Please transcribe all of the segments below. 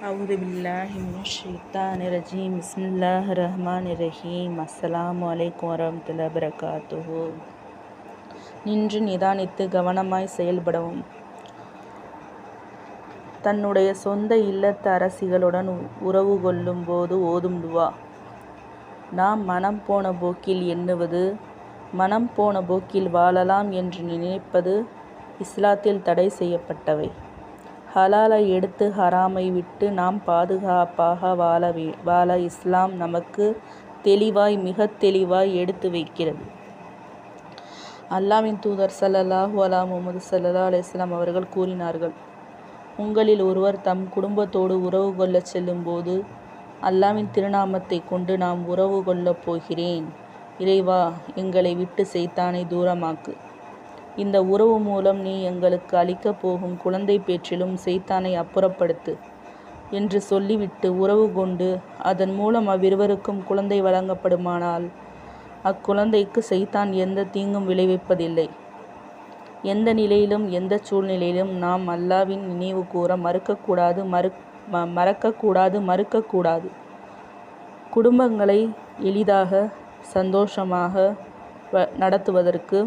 அவுது பில்லாஹி மினஷ் ஷைத்தானிர் ரஜீம். பிஸ்மில்லாஹிர் ரஹ்மானிர் ரஹீம். அஸ்ஸலாமு அலைக்கும் வரஹ்மத்துல்லாஹி வபரகாத்துஹு. நின்று நிதானித்து கவனமாய் செயல்படவும். தன்னுடைய சொந்த இல்லத்து அரசிகளுடன் உறவு கொள்ளும் போது ஓதும் துவா. நாம் மனம் போன போக்கில் எண்ணுவது, மனம் போன போக்கில் வாழலாம் என்று நினைப்பது இஸ்லாத்தில் தடை செய்யப்பட்டவை. ஹலாலை எடுத்து ஹராமை விட்டு நாம் பாதுகாப்பாக வாழ இஸ்லாம் நமக்கு தெளிவாய், மிக தெளிவாய் எடுத்து வைக்கிறது. அல்லாஹ்வின் தூதர் ஸல்லல்லாஹு அலா முஹம்மது ஸல்லல்லாஹு அலைஹி வஸல்லம் அவர்கள் கூறினார்கள், உங்களில் ஒருவர் தம் குடும்பத்தோடு உறவு கொள்ளச் செல்லும் போது அல்லாஹ்வின் திருநாமத்தை கொண்டு நாம் உறவு கொள்ளப் போகிறேன். இறைவா, எங்களை விட்டு சைத்தானை தூரமாக்கு. இந்த உறவு மூலம் நீ எங்களுக்கு அளிக்கப் போகும் குழந்தை பேற்றிலும் சைத்தானை அப்புறப்படுத்து என்று சொல்லிவிட்டு உறவு கொண்டு அதன் மூலம் அவ்விருவருக்கும் குழந்தை வழங்கப்படுமானால் அக்குழந்தைக்கு சைத்தான் எந்த தீங்கும் விளைவிப்பதில்லை. எந்த நிலையிலும் எந்த சூழ்நிலையிலும் நாம் அல்லாஹ்வின் நினைவு கூற மறக்கக்கூடாது. குடும்பங்களை எளிதாக சந்தோஷமாக நடத்துவதற்கு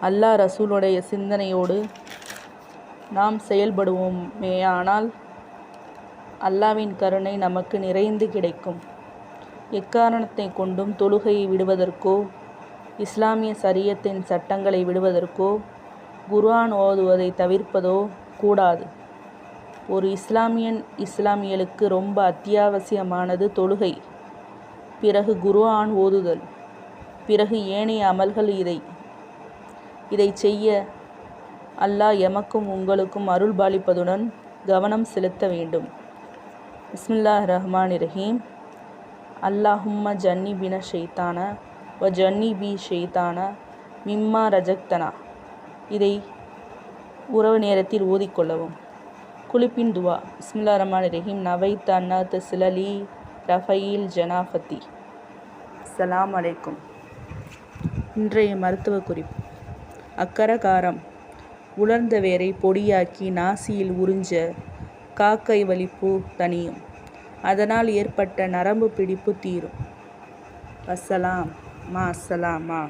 அல்லாஹ் ரசூலுடைய சிந்தனையோடு நாம் செயல்படுவோமேயானால் அல்லாஹ்வின் கருணை நமக்கு நிறைந்து கிடைக்கும். எக்காரணத்தை கொண்டும் தொழுகையை விடுவதற்கோ, இஸ்லாமிய ஷரியத்தின் சட்டங்களை விடுவதற்கோ, குர்ஆன் ஓதுவதை தவிர்ப்பதோ கூடாது. ஒரு இஸ்லாமியலுக்கு ரொம்ப அத்தியாவசியமானது தொழுகை, பிறகு குர்ஆன் ஓதுதல், பிறகு ஏனைய அமல்கள். இதை செய்ய அல்லாஹ் எமக்கும் உங்களுக்கும் அருள் பாலிப்பதுடன் கவனம் செலுத்த வேண்டும். பிஸ்மில்லாஹிர் ரஹ்மானிர் ரஹீம். அல்லாஹும்ம ஜன்னிபின ஷைத்தான வ ஜன்னிபி ஷைத்தான மிம்மா ரஜக்தனா. இதை உறவு நேரத்தில் ஓதிக்கொள்ளவும். குளிப்பின் துவா. பிஸ்மில்லாஹிர் ரஹ்மானிர் ரஹீம். நவைத் அன்னத் சிலலி ரஃபையில் ஜனாஃபத்தி. அஸ்ஸலாமு அலைக்கும். இன்றைய மருத்துவ குறிப்பு. அக்கரகாரம் உலர்ந்த வேரை பொடியாக்கி நாசியில் உறிஞ்ச காக்கை வலிப்பு தணியும். அதனால் ஏற்பட்ட நரம்பு பிடிப்பு தீரும். வஸ்ஸலாம். மா அஸ்ஸலாமா.